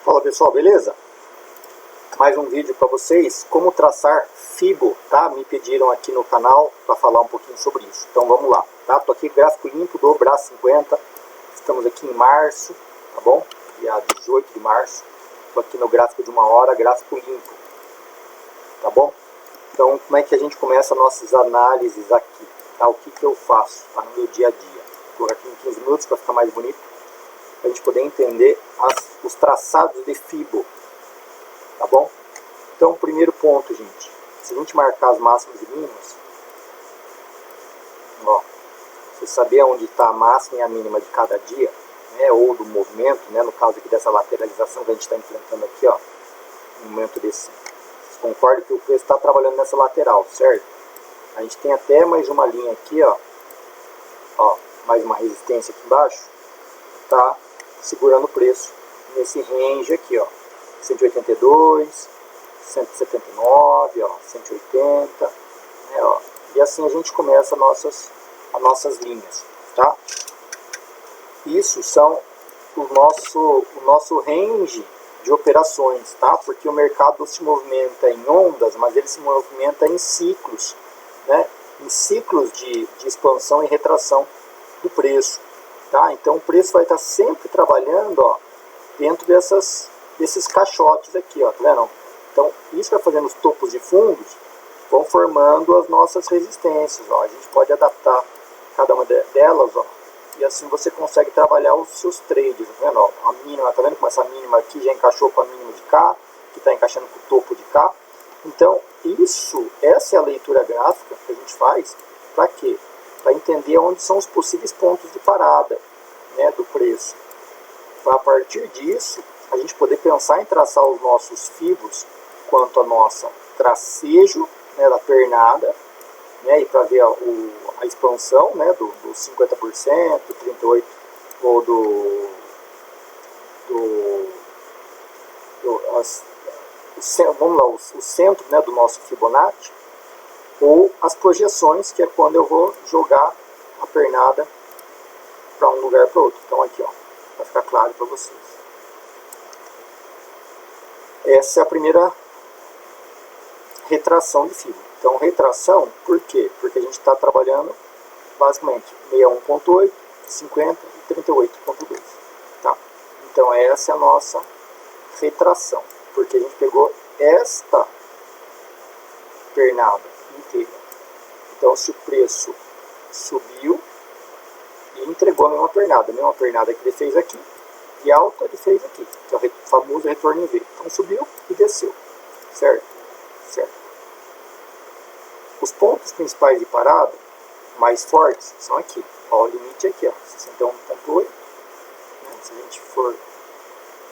Fala pessoal, beleza? Mais um vídeo para vocês, como traçar Fibo, tá? Me pediram aqui no canal para falar um pouquinho sobre isso. Então vamos lá, tá? Tô aqui gráfico limpo do Brás 50, estamos aqui em março, tá bom? Dia 18 de março, tô aqui no gráfico de 1 hora, gráfico limpo, tá bom? Então como é que a gente começa nossas análises aqui, tá? O que eu faço, tá? No meu dia a dia. Vou aqui em 15 minutos para ficar mais bonito, para a gente poder entender os traçados de Fibo, tá bom? Então, primeiro ponto, gente, se a gente marcar as máximas e mínimas, ó, você saber onde está a máxima e a mínima de cada dia, né, ou do movimento, né, no caso aqui dessa lateralização que a gente está enfrentando aqui, ó, no momento desse, vocês concordam que o preço está trabalhando nessa lateral, certo? A gente tem até mais uma linha aqui, ó, mais uma resistência aqui embaixo, tá segurando o preço nesse range aqui, ó, 182, 179, ó, 180, né, ó, e assim a gente começa as nossas linhas, tá? Isso são o nosso range de operações, tá? Porque o mercado se movimenta em ondas, mas ele se movimenta em ciclos, né? Em ciclos de expansão e retração do preço, tá? Então o preço vai estar sempre trabalhando, ó, dentro desses caixotes aqui, ó, tá vendo? Então, isso vai fazendo os topos de fundos, vão formando as nossas resistências, ó. A gente pode adaptar cada uma delas, ó, e assim você consegue trabalhar os seus trades, tá vendo? Ó, a mínima, tá vendo como essa mínima aqui já encaixou com a mínima de cá, que está encaixando com o topo de cá. Então, essa é a leitura gráfica que a gente faz, para quê? Para entender onde são os possíveis pontos de parada, né, do preço. Para a partir disso, a gente poder pensar em traçar os nossos fibos quanto a nossa tracejo, né, da pernada, né, e para ver a expansão, né, do 50%, 38%, ou vamos lá, o centro, né, do nosso Fibonacci, ou as projeções, que é quando eu vou jogar a pernada para um lugar para outro. Então aqui, ó, para ficar claro para vocês. Essa é a primeira retração de Fibo. Então, retração, por quê? Porque a gente está trabalhando basicamente 61.8, 50 e 38.2. Tá? Então, essa é a nossa retração, porque a gente pegou esta pernada inteira. Então, se o preço subiu e entregou a mesma pernada que ele fez aqui, e alta ele fez aqui, que é o famoso retorno em V. Então, subiu e desceu, certo? Certo. Os pontos principais de parada mais fortes são aqui. Ó, o limite aqui, ó, 61.8. Né? Se a gente for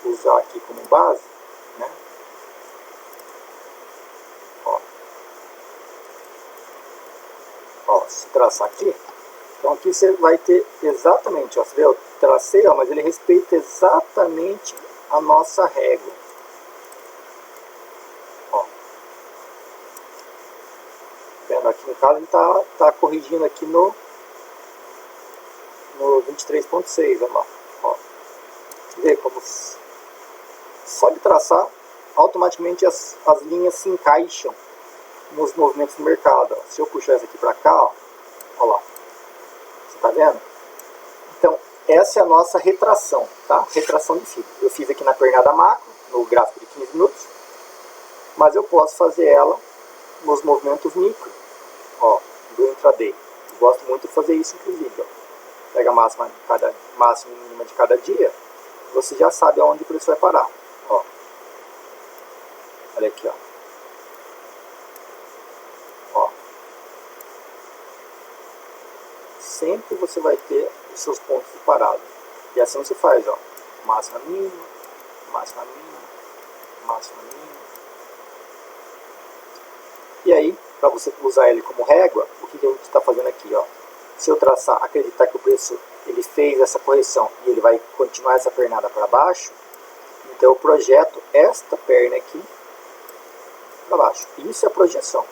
usar aqui como base, né? Ó, se traçar aqui, então aqui você vai ter exatamente, ó, você vê, eu tracei, ó, mas ele respeita exatamente a nossa régua. Aqui no caso ele está corrigindo aqui no 23.6, olha lá. Ó. Vê como só de traçar, automaticamente as linhas se encaixam nos movimentos do mercado. Ó. Se eu puxar essa aqui para cá, ó, olha lá. Você está vendo? Então, essa é a nossa retração, tá? Retração de Fibo. Eu fiz aqui na pernada macro, no gráfico de 15 minutos, mas eu posso fazer ela nos movimentos micro. Ó, do intraday. Eu gosto muito de fazer isso, inclusive. Ó. Pega a máxima e mínima de cada dia, você já sabe aonde o preço vai parar. Ó. Olha aqui, ó. Ó. Sempre você vai ter os seus pontos de parada. E assim você faz, ó. Máxima mínima, máxima mínima, máxima mínima. E aí, para você usar ele como régua, o que a gente está fazendo aqui, ó? Se eu traçar, acreditar que o preço ele fez essa correção e ele vai continuar essa pernada para baixo, então eu projeto esta perna aqui para baixo. Isso é a projeção.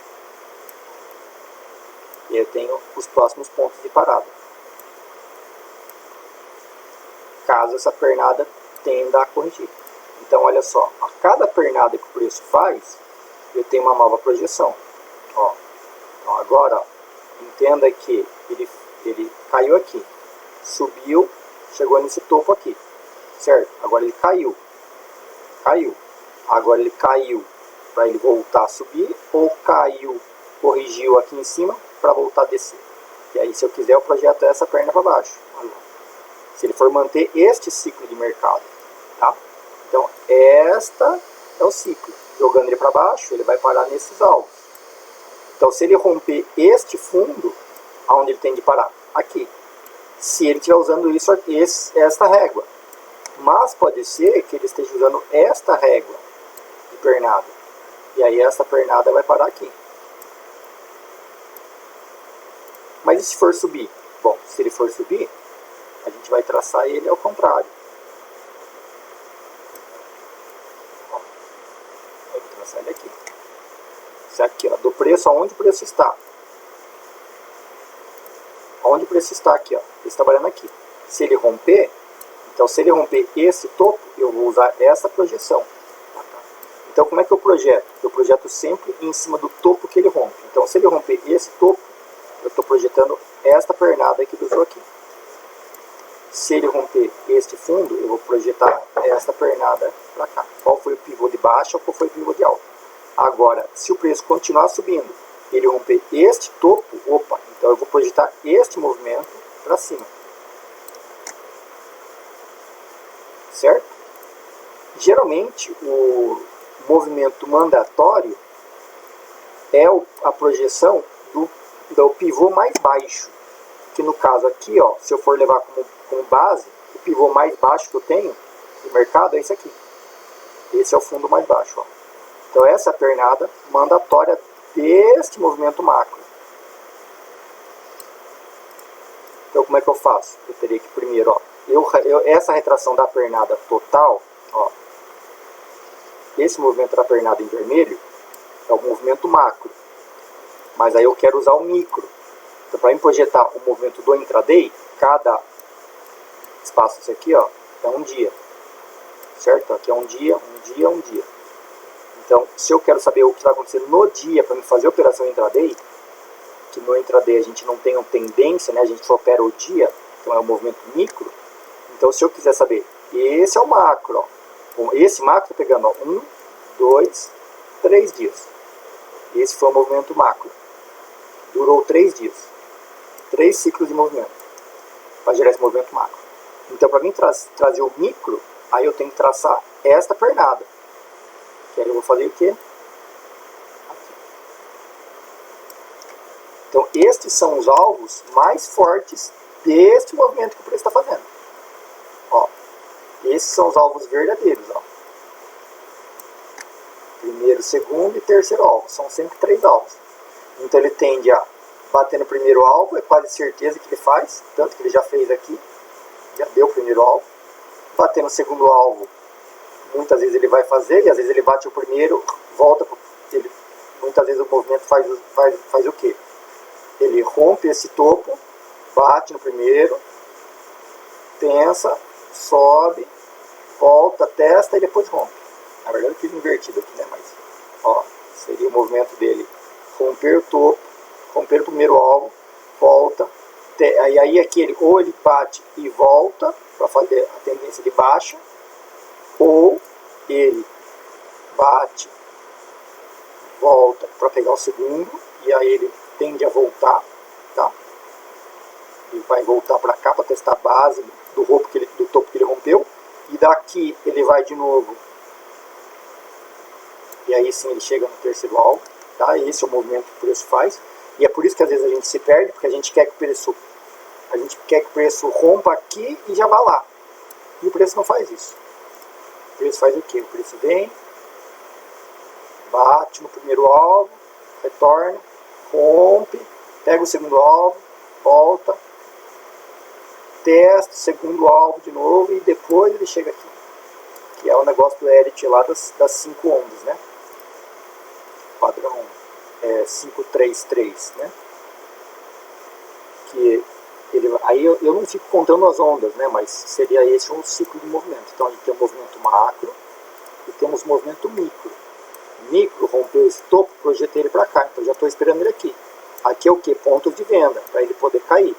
E eu tenho os próximos pontos de parada. Caso essa pernada tenda a corrigir. Então, olha só, a cada pernada que o preço faz, eu tenho uma nova projeção. Ó, então, agora, ó, entenda que ele caiu aqui, subiu, chegou nesse topo aqui, certo? Agora ele caiu. Agora ele caiu para ele voltar a subir, ou caiu, corrigiu aqui em cima para voltar a descer. E aí, se eu quiser, eu projeto essa perna para baixo. Olha lá. Se ele for manter este ciclo de mercado, tá? Então, esta é o ciclo. Jogando ele para baixo, ele vai parar nesses alvos. Então, se ele romper este fundo, aonde ele tem de parar? Aqui. Se ele estiver usando esta régua. Mas pode ser que ele esteja usando esta régua de pernada. E aí essa pernada vai parar aqui. Mas e se for subir? Bom, se ele for subir, a gente vai traçar ele ao contrário. Ó, eu vou traçar ele aqui. Isso aqui, ó, do preço, aonde o preço está. Onde o preço está aqui, ó. Ele está trabalhando aqui. Se ele romper, então se ele romper esse topo, eu vou usar essa projeção. Então como é que eu projeto? Eu projeto sempre em cima do topo que ele rompe. Então se ele romper esse topo, eu estou projetando esta pernada que ele usou aqui. Se ele romper este fundo, eu vou projetar esta pernada para cá. Qual foi o pivô de baixa ou qual foi o pivô de alta? Agora, se o preço continuar subindo, ele romper este topo, opa, então eu vou projetar este movimento para cima. Certo? Geralmente, o movimento mandatório é a projeção do pivô mais baixo. Que no caso aqui, ó, se eu for levar como base, o pivô mais baixo que eu tenho no mercado é esse aqui. Esse é o fundo mais baixo. Ó. Então essa é a pernada mandatória deste movimento macro. Então como é que eu faço? Eu teria que primeiro, ó, essa retração da pernada total, ó, esse movimento da pernada em vermelho é o movimento macro. Mas aí eu quero usar o micro. Então para projetar o movimento do intraday, cada espaço esse aqui, ó, é um dia. Certo? Aqui é um dia, um dia, um dia. Então, se eu quero saber o que vai acontecer no dia para me fazer a operação intraday, que no intraday a gente não tem uma tendência, né? A gente só opera o dia, então é o movimento micro. Então, se eu quiser saber, esse é o macro, ó. Esse macro está pegando, ó, 1, 2, 3 dias. Esse foi o movimento macro. Durou 3 dias. 3 ciclos de movimento para gerar esse movimento macro. Então, para mim trazer o micro, aí eu tenho que traçar esta pernada. Que aí eu vou fazer o quê? Aqui. Então, estes são os alvos mais fortes deste movimento que o preço está fazendo. Ó, esses são os alvos verdadeiros. Ó. Primeiro, segundo e terceiro alvo. São sempre 3 alvos. Então, ele tende a bater no primeiro alvo, é quase certeza que ele faz, tanto que ele já fez aqui. Já deu o primeiro alvo. Bater no segundo alvo, muitas vezes ele vai fazer, e às vezes ele bate o primeiro, volta, muitas vezes o movimento faz o quê? Ele rompe esse topo, bate no primeiro, pensa, sobe, volta, testa e depois rompe. Na verdade eu fiz invertido aqui, né? Mas, ó, seria o movimento dele romper o topo, romper o primeiro alvo, volta, aí aqui ou ele bate e volta para fazer a tendência de baixa, ou ele bate, volta para pegar o segundo, e aí ele tende a voltar, tá? Ele vai voltar para cá para testar a base do topo que ele rompeu, e daqui ele vai de novo, e aí sim ele chega no terceiro alvo, tá? Esse é o movimento que o preço faz, e é por isso que às vezes a gente se perde, porque a gente quer que o preço rompa aqui e já vá lá, e o preço não faz isso. O preço faz o quê? O preço vem, bate no primeiro alvo, retorna, rompe, pega o segundo alvo, volta, testa o segundo alvo de novo e depois ele chega aqui. Que é o negócio do Elliott lá das 5 ondas, né? Padrão 533, né? Que aí eu não fico contando as ondas, né? Mas seria esse um ciclo de movimento. Então a gente tem um movimento macro, e temos movimento micro. Micro rompeu esse topo, projetei ele para cá, então já estou esperando ele aqui. Aqui é o que? Pontos de venda, para ele poder cair,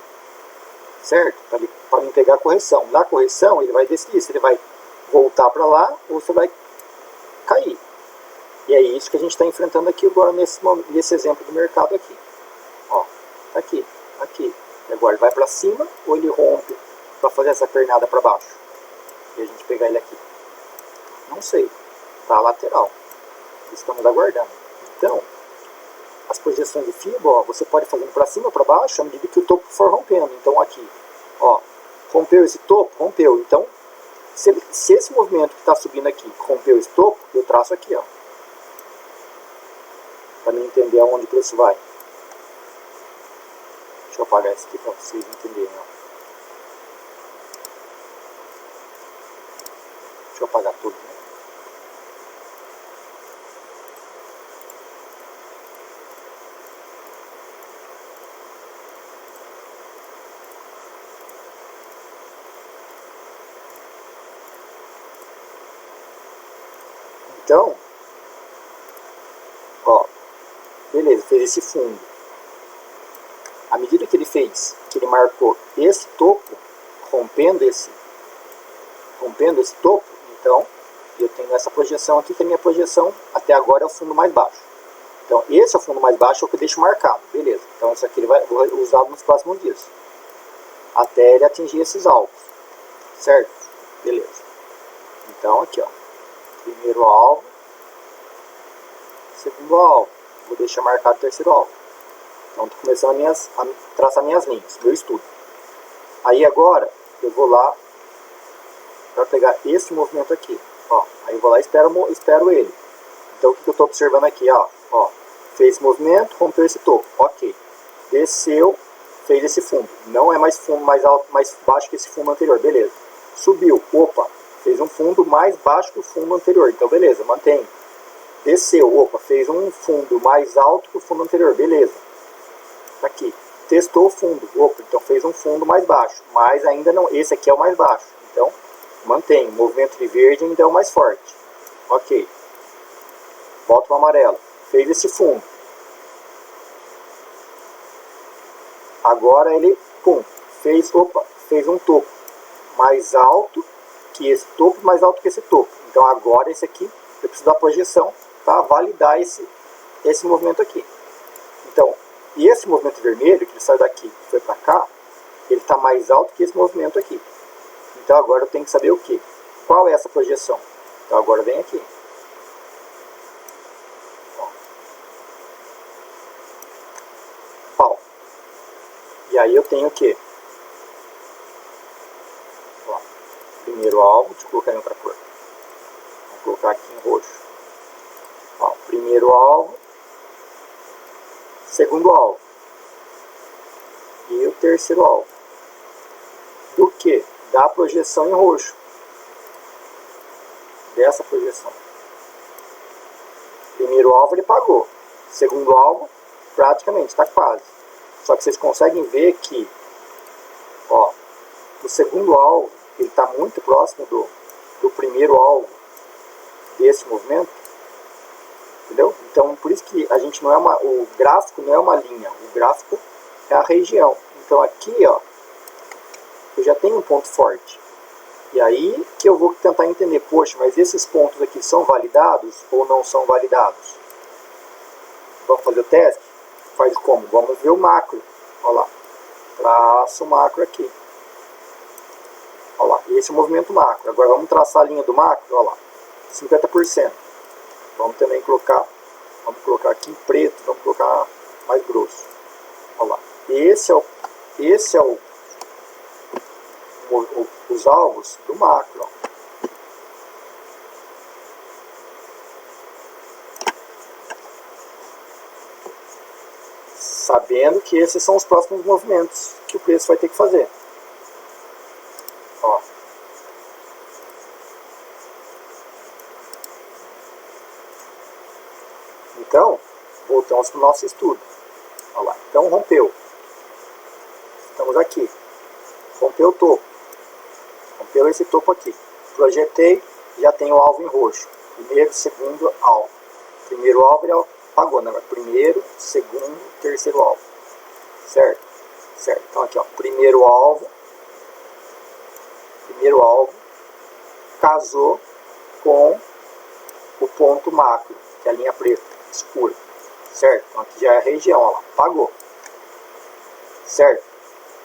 certo? Para não pegar a correção. Na correção ele vai decidir se ele vai voltar para lá ou se vai cair. E é isso que a gente está enfrentando aqui agora nesse exemplo do mercado aqui. Ó, tá aqui, aqui. E agora ele vai para cima ou ele rompe para fazer essa pernada para baixo? E a gente pegar ele aqui. Não sei. Tá lateral. Estamos aguardando. Então, as projeções de FIBA, ó, você pode fazer para cima ou para baixo à medida que o topo for rompendo. Então aqui, ó, rompeu esse topo? Rompeu. Então, se esse movimento que está subindo aqui rompeu esse topo, eu traço aqui, ó. Para mim entender aonde o preço vai. Deixa eu apagar isso aqui para vocês entenderem, ó. Deixa eu apagar tudo, né? Então, ó, beleza, fez esse fundo. À medida que ele fez, que ele marcou esse topo, rompendo esse topo, então eu tenho essa projeção aqui, que a minha projeção até agora é o fundo mais baixo. Então esse é o fundo mais baixo, é o que eu deixo marcado, beleza. Então isso aqui ele vai usar nos próximos dias, até ele atingir esses alvos, certo? Beleza. Então aqui, ó, primeiro alvo, segundo alvo, vou deixar marcado o terceiro alvo. Então estou começando a traçar minhas linhas, meu estudo. Aí agora eu vou lá para pegar esse movimento aqui, ó. Aí eu vou lá e espero ele. Então o que eu estou observando aqui, ó, fez movimento, rompeu esse topo, ok. Desceu, fez esse fundo. Não é mais fundo mais alto, mais baixo que esse fundo anterior, beleza. Subiu, opa, fez um fundo mais baixo que o fundo anterior, então beleza, mantém. Desceu, opa, fez um fundo mais alto que o fundo anterior, beleza. Aqui, testou o fundo, opa, então fez um fundo mais baixo, mas ainda não, esse aqui é o mais baixo, então mantém, o movimento de verde ainda é o mais forte, ok. Volta para o amarelo, fez esse fundo, agora ele, pum, fez um topo mais alto que esse topo, mais alto que esse topo, então agora esse aqui, eu preciso da projeção para validar esse movimento aqui. Então, e esse movimento vermelho, que ele saiu daqui e foi para cá, ele está mais alto que esse movimento aqui. Então agora eu tenho que saber o quê? Qual é essa projeção? Então agora vem aqui. Ó. E aí eu tenho o quê? Ó. Primeiro alvo, deixa eu colocar em outra cor. Vou colocar aqui em roxo. Ó, primeiro alvo. Segundo alvo. E o terceiro alvo. Do que? Da projeção em roxo. Dessa projeção. Primeiro alvo ele pagou. Segundo alvo, praticamente, está quase. Só que vocês conseguem ver que, ó, o segundo alvo, ele está muito próximo do primeiro alvo desse movimento. Entendeu? Então, por isso que a gente não é o gráfico não é uma linha, o gráfico é a região. Então aqui, ó, eu já tenho um ponto forte. E aí que eu vou tentar entender, poxa, mas esses pontos aqui são validados ou não são validados? Vamos fazer o teste? Faz como? Vamos ver o macro. Olha lá. Traço o macro aqui. Olha lá. Esse é o movimento macro. Agora vamos traçar a linha do macro. Olha lá. 50%. Vamos também colocar aqui em preto, vamos colocar mais grosso. Olha lá. Esse é os alvos do macro. Ó. Sabendo que esses são os próximos movimentos que o preço vai ter que fazer. Ó. Então, voltamos para o nosso estudo. Olha lá. Então, rompeu. Estamos aqui. Rompeu o topo. Rompeu esse topo aqui. Projetei, já tenho o alvo em roxo. Primeiro, segundo alvo. Primeiro alvo ele apagou, né? Primeiro, segundo, terceiro alvo. Certo? Certo. Então aqui, ó, primeiro alvo casou com o ponto macro, que é a linha preta, escura. Certo? Então aqui já é a região, ó lá, apagou. Certo?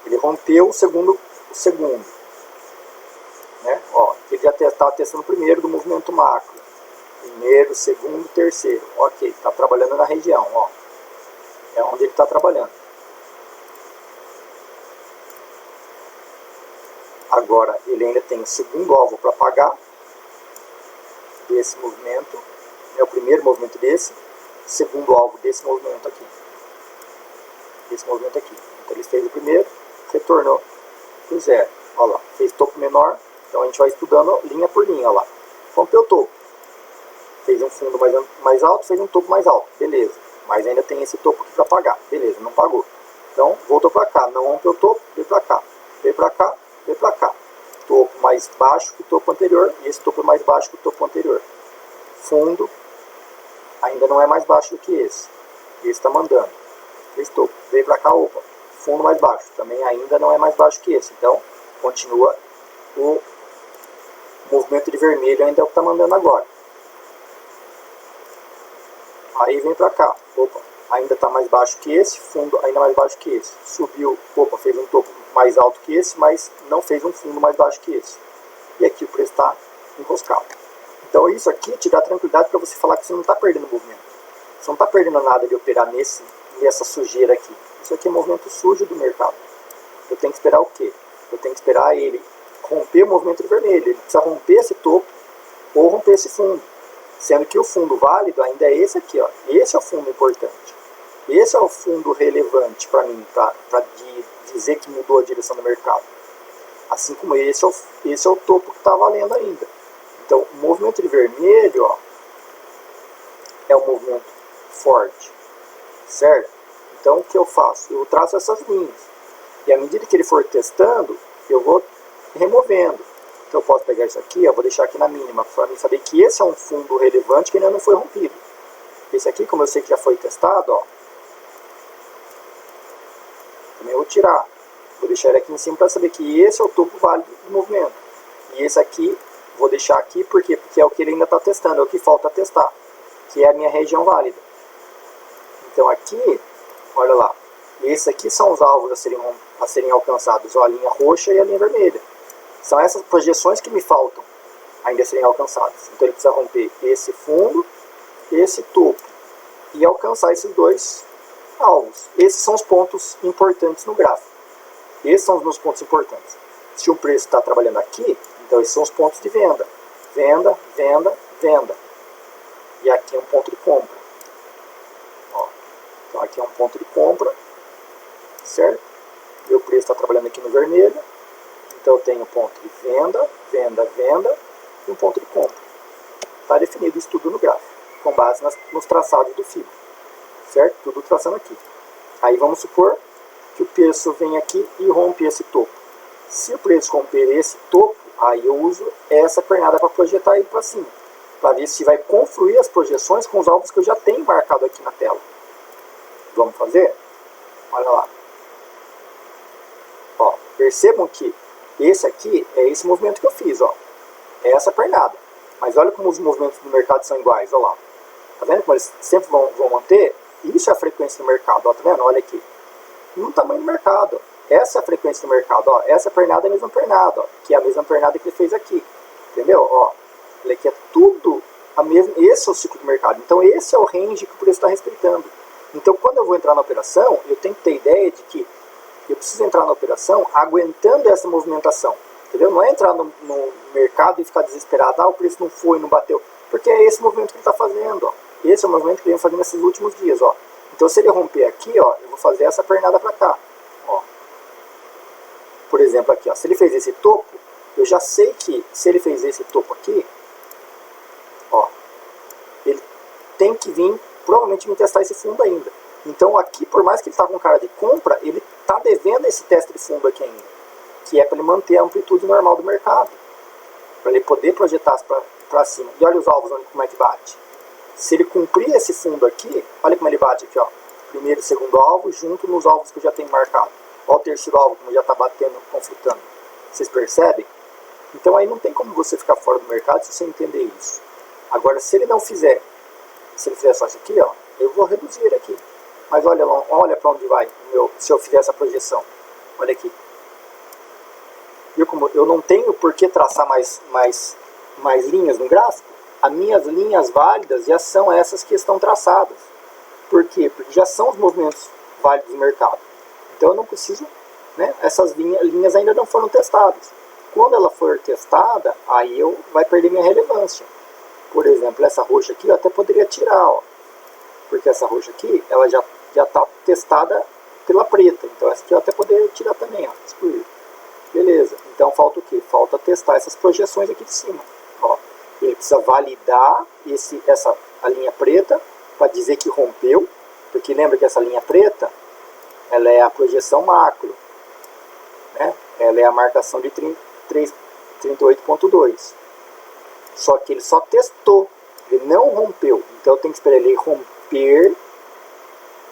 Ele rompeu o segundo. Né? Ó, ele já estava testando o primeiro do movimento macro. Primeiro, segundo, terceiro. Ok, está trabalhando na região, ó. É onde ele está trabalhando. Agora, ele ainda tem o segundo alvo para apagar desse movimento. É o primeiro movimento desse. Segundo alvo desse movimento aqui. Esse movimento aqui. Então ele fez o primeiro, retornou para o zero. Olha lá, fez topo menor. Então a gente vai estudando linha por linha. Olha lá. Rompeu o topo. Fez um fundo mais alto, fez um topo mais alto. Beleza. Mas ainda tem esse topo aqui para pagar. Beleza, não pagou. Então voltou para cá. Não rompeu o topo, veio para cá. Veio para cá, veio para cá. Topo mais baixo que o topo anterior. E esse topo é mais baixo que o topo anterior. Fundo ainda não é mais baixo do que esse. Esse está mandando. Fez topo. Veio para cá, opa. Fundo mais baixo. Também ainda não é mais baixo que esse. Então continua o movimento de vermelho ainda é o que está mandando agora. Aí vem para cá, opa, ainda está mais baixo que esse, fundo ainda mais baixo que esse. Subiu, opa, fez um topo mais alto que esse, mas não fez um fundo mais baixo que esse. E aqui o preço está enroscado. Então isso aqui te dá tranquilidade para você falar que você não está perdendo movimento. Você não está perdendo nada de operar nessa sujeira aqui. Isso aqui é movimento sujo do mercado. Eu tenho que esperar o quê? Eu tenho que esperar ele romper o movimento de vermelho. Ele precisa romper esse topo ou romper esse fundo. Sendo que o fundo válido ainda é esse aqui, ó. Esse é o fundo importante. Esse é o fundo relevante para mim, para dizer que mudou a direção do mercado. Assim como esse é o topo que está valendo ainda. Então, o movimento de vermelho, ó, é um movimento forte, certo? Então, o que eu faço? Eu traço essas linhas. E à medida que ele for testando, eu vou removendo. Então eu posso pegar isso aqui, ó, vou deixar aqui na mínima, para mim saber que esse é um fundo relevante que ainda não foi rompido. Esse aqui, como eu sei que já foi testado, ó, também vou tirar. Vou deixar ele aqui em cima para saber que esse é o topo válido do movimento. E esse aqui, vou deixar aqui, por quê? Porque é o que ele ainda está testando, é o que falta testar, que é a minha região válida. Então aqui, olha lá, esses aqui são os alvos a serem alcançados, ó, a linha roxa e a linha vermelha. São essas projeções que me faltam ainda serem alcançadas. Então ele precisa romper esse fundo, esse topo e alcançar esses dois alvos. Esses são os pontos importantes no gráfico. Esses são os meus pontos importantes. Se o preço está trabalhando aqui, então esses são os pontos de venda. Venda, venda, venda. E aqui é um ponto de compra. Ó. Então aqui é um ponto de compra, certo? E o preço está trabalhando aqui no vermelho. Então eu tenho um ponto de venda, venda, venda e um ponto de compra. Está definido isso tudo no gráfico, com base nos traçados do FIBO. Certo? Tudo traçando aqui. Aí vamos supor que o preço vem aqui e rompe esse topo. Se o preço romper esse topo, aí eu uso essa pernada para projetar ele para cima. Para ver se vai confluir as projeções com os alvos que eu já tenho marcado aqui na tela. Vamos fazer? Olha lá. Ó, percebam que esse aqui é esse movimento que eu fiz, ó. É essa pernada. Mas olha como os movimentos do mercado são iguais, ó lá. Tá vendo como eles sempre vão manter? Isso é a frequência do mercado, ó. Tá vendo? Olha aqui. No tamanho do mercado, ó. Essa é a frequência do mercado, ó. Essa pernada é a mesma pernada, ó. Que é a mesma pernada que ele fez aqui. Entendeu? Ó. Ele aqui é tudo a mesma. Esse é o ciclo do mercado. Então esse é o range que o preço está respeitando. Então quando eu vou entrar na operação, eu tenho que ter ideia de que eu preciso entrar na operação aguentando essa movimentação, entendeu? Não é entrar no mercado e ficar desesperado, o preço não foi, não bateu, porque é esse movimento que ele está fazendo, ó. Esse é o movimento que ele vem fazendo nesses últimos dias, ó. Então se ele romper aqui, ó, eu vou fazer essa pernada para cá, ó. Por exemplo aqui, ó, se ele fez esse topo, eu já sei que se ele fez esse topo aqui, ó, ele tem que vir, provavelmente me testar esse fundo ainda. Então aqui, por mais que ele está com cara de compra, ele está devendo esse teste de fundo aqui ainda, que é para ele manter a amplitude normal do mercado. para ele poder projetar para cima. E olha os alvos, como é que bate. Se ele cumprir esse fundo aqui, olha como ele bate aqui, ó. Primeiro e segundo alvo junto nos alvos que eu já tenho marcado. Olha o terceiro alvo como já está batendo, conflitando. Vocês percebem? Então aí não tem como você ficar fora do mercado se você entender isso. Agora, se ele não fizer, se ele fizer só isso aqui, ó, eu vou reduzir ele aqui. Mas olha para onde vai se eu fizer essa projeção. Olha aqui. Viu como eu não tenho por que traçar mais linhas no gráfico? As minhas linhas válidas já são essas que estão traçadas. Por quê? Porque já são os movimentos válidos do mercado. Então eu não preciso, né? Essas linhas ainda não foram testadas. Quando ela for testada, aí vai perder minha relevância. Por exemplo, essa roxa aqui eu até poderia tirar, ó, porque essa roxa aqui ela já está testada pela preta. Então essa aqui eu até poderia tirar também, ó, excluir. Beleza. Então falta o quê? Falta testar essas projeções aqui de cima. Ó, ele precisa validar a linha preta para dizer que rompeu, porque lembra que essa linha preta ela é a projeção macro, né? Ela é a marcação de 38.2. Só que ele só testou, ele não rompeu. Então eu tenho que esperar ele romper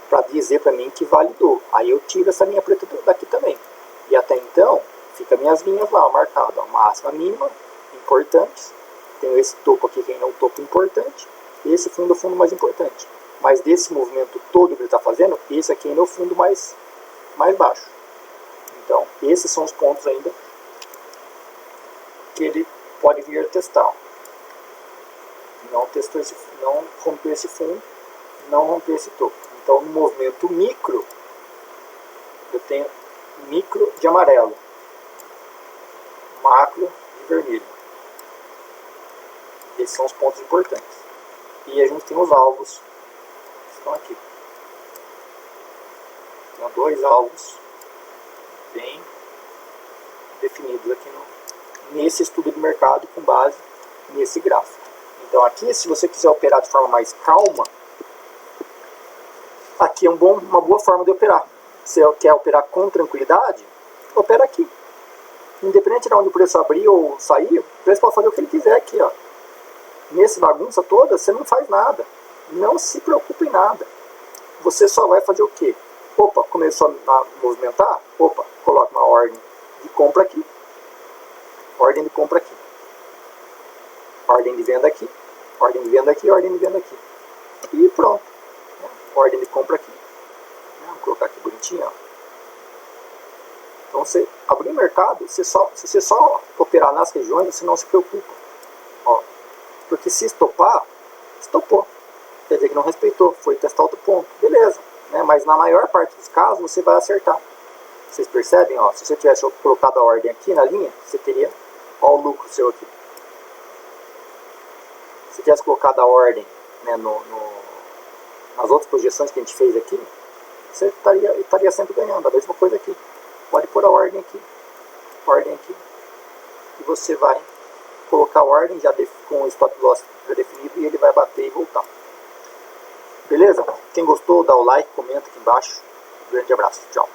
para dizer para mim que validou. Aí eu tiro essa linha preta daqui também. E até então fica minhas linhas lá marcadas, máxima, mínima, importantes. Tenho esse topo aqui que ainda é um topo importante. Esse fundo é o fundo mais importante. Mas desse movimento todo que ele está fazendo, esse aqui ainda é o fundo mais baixo. Então, esses são os pontos ainda que ele pode vir a testar. Não rompeu esse fundo, não rompeu esse topo. Então, no movimento micro, eu tenho micro de amarelo, macro de vermelho. Esses são os pontos importantes. E a gente tem os alvos que estão aqui. Tem dois alvos bem definidos aqui nesse estudo de mercado com base nesse gráfico. Então aqui, se você quiser operar de forma mais calma, aqui é uma boa forma de operar. Se você quer operar com tranquilidade, opera aqui. Independente de onde o preço abrir ou sair, o preço pode fazer o que ele quiser aqui, ó. Nessa bagunça toda, você não faz nada. Não se preocupe em nada. Você só vai fazer o quê? Opa, começou a movimentar? Opa, coloca uma ordem de compra aqui. Ordem de compra aqui. Ordem de venda aqui. Ordem de venda aqui, ordem de venda aqui. E pronto. Ordem de compra aqui. Vou colocar aqui bonitinho, ó. Então, você abrir o mercado, se você só operar nas regiões, você não se preocupa. Ó, porque se estopar, estopou. Quer dizer que não respeitou, foi testar outro ponto. Beleza, né? Mas na maior parte dos casos, você vai acertar. Vocês percebem? Ó, se você tivesse colocado a ordem aqui na linha, você teria, ó, o lucro seu aqui. Se tivesse colocado a ordem, né, nas outras projeções que a gente fez aqui, você estaria sempre ganhando. A mesma coisa aqui. Pode pôr a ordem aqui, e você vai colocar a ordem já com o stop loss pré-definido e ele vai bater e voltar. Beleza? Quem gostou, dá o like, comenta aqui embaixo. Um grande abraço, tchau.